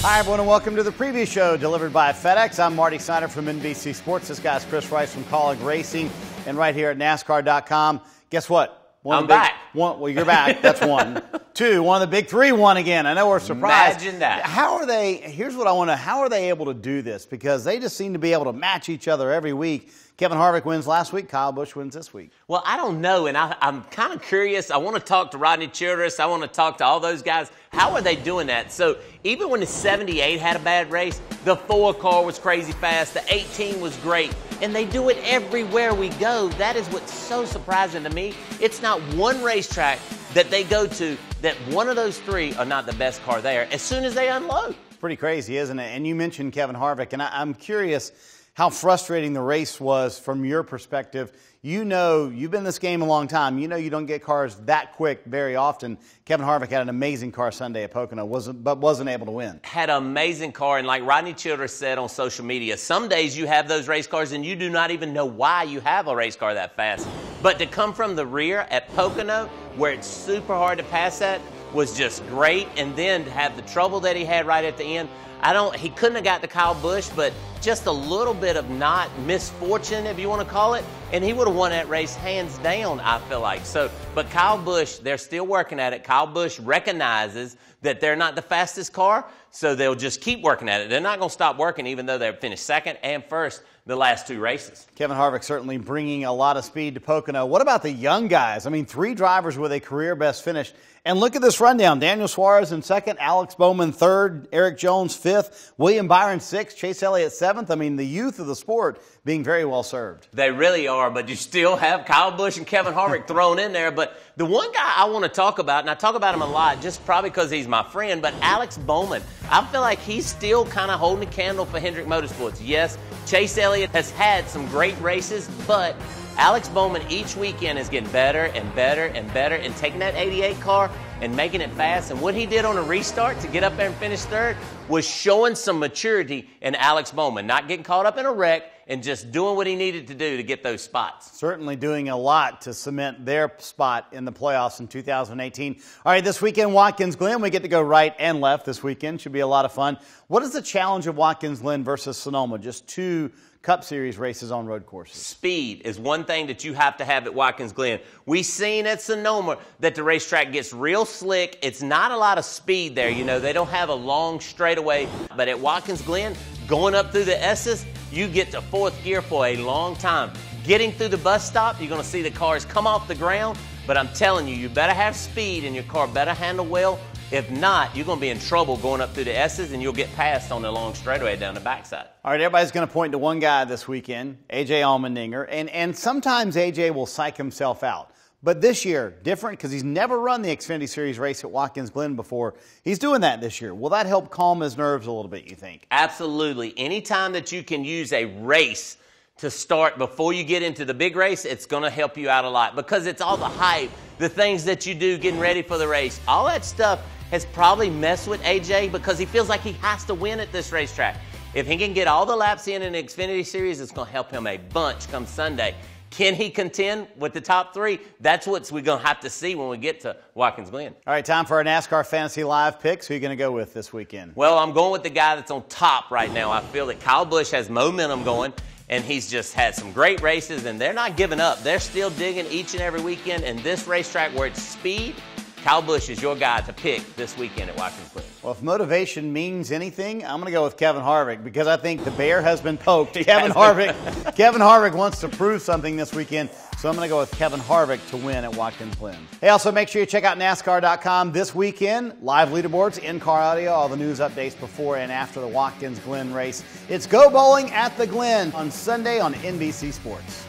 Hi, everyone, and welcome to the preview show delivered by FedEx. I'm Marty Snider from NBC Sports. This guy's Chris Rice from College Racing and right here at NASCAR.com. Guess what? I'm back. Well, you're back. That's one. Two, one of the big three won again. I know we're surprised. Imagine that. How are they, here's what I want to, how are they able to do this? Because they just seem to be able to match each other every week. Kevin Harvick wins last week. Kyle Busch wins this week. Well, I don't know, and I'm kind of curious. I want to talk to Rodney Childress. I want to talk to all those guys. How are they doing that? So even when the 78 had a bad race, the 4 car was crazy fast. The 18 was great. And they do it everywhere we go. That is what's so surprising to me. It's not one racetrack that they go to that one of those three are not the best car there as soon as they unload. Pretty crazy, isn't it? And you mentioned Kevin Harvick, and I'm curious how frustrating the race was from your perspective. You know, you've been in this game a long time. You know you don't get cars that quick very often. Kevin Harvick had an amazing car Sunday at Pocono, but wasn't able to win. Had an amazing car, and like Rodney Childress said on social media, some days you have those race cars and you do not even know why you have a race car that fast. But to come from the rear at Pocono, where it's super hard to pass at, was just great. And then to have the trouble that he had right at the end, he couldn't have got to Kyle Busch, but just a little bit of not misfortune, if you want to call it, and he would have won that race hands down, I feel like. So, but Kyle Busch, they're still working at it. Kyle Busch recognizes that they're not the fastest car, so they'll just keep working at it. They're not going to stop working, even though they've finished second and first the last 2 races. Kevin Harvick certainly bringing a lot of speed to Pocono. What about the young guys? I mean, 3 drivers with a career best finish. And look at this rundown. Daniel Suarez in second, Alex Bowman third, Eric Jones fifth, William Byron sixth, Chase Elliott seventh. I mean, the youth of the sport being very well served. They really are, but you still have Kyle Busch and Kevin Harvick thrown in there. But the one guy I want to talk about, and I talk about him a lot just probably because he's my friend, but Alex Bowman, I feel like he's still kind of holding the candle for Hendrick Motorsports. Yes, Chase Elliott has had some great races, but Alex Bowman each weekend is getting better and better and better and taking that 88 car and making it fast. And what he did on a restart to get up there and finish third was showing some maturity in Alex Bowman, not getting caught up in a wreck and just doing what he needed to do to get those spots. Certainly doing a lot to cement their spot in the playoffs in 2018. All right, this weekend, Watkins Glen. We get to go right and left this weekend. Should be a lot of fun. What is the challenge of Watkins Glen versus Sonoma? Just 2 Cup Series races on road courses. Speed is one thing that you have to have at Watkins Glen. We've seen at Sonoma that the racetrack gets real slick. It's not a lot of speed there. You know, they don't have a long straightaway. But at Watkins Glen, going up through the S's, you get to 4th gear for a long time. Getting through the bus stop, you're going to see the cars come off the ground. But I'm telling you, you better have speed and your car better handle well. If not, you're going to be in trouble going up through the S's and you'll get passed on the long straightaway down the backside. All right, everybody's going to point to one guy this weekend, A.J. Allmendinger, and sometimes A.J. will psych himself out. But this year, different because he's never run the Xfinity Series race at Watkins Glen before. He's doing that this year. Will that help calm his nerves a little bit, you think? Absolutely. Anytime that you can use a race to start before you get into the big race, it's going to help you out a lot because it's all the hype, the things that you do getting ready for the race. All that stuff has probably messed with AJ because he feels like he has to win at this racetrack. If he can get all the laps in the Xfinity Series, it's going to help him a bunch come Sunday. Can he contend with the top 3? That's what we're going to have to see when we get to Watkins Glen. All right, time for our NASCAR Fantasy Live picks. Who are you going to go with this weekend? Well, I'm going with the guy that's on top right now. I feel that Kyle Busch has momentum going, and he's just had some great races, and they're not giving up. They're still digging each and every weekend, and this racetrack where it's speed, Kyle Busch is your guy to pick this weekend at Watkins Glen. Well, if motivation means anything, I'm going to go with Kevin Harvick because I think the bear has been poked. Kevin Harvick wants to prove something this weekend, so I'm going to go with Kevin Harvick to win at Watkins Glen. Hey, also make sure you check out NASCAR.com this weekend. Live leaderboards, in-car audio, all the news updates before and after the Watkins Glen race. It's Go Bowling at the Glen on Sunday on NBC Sports.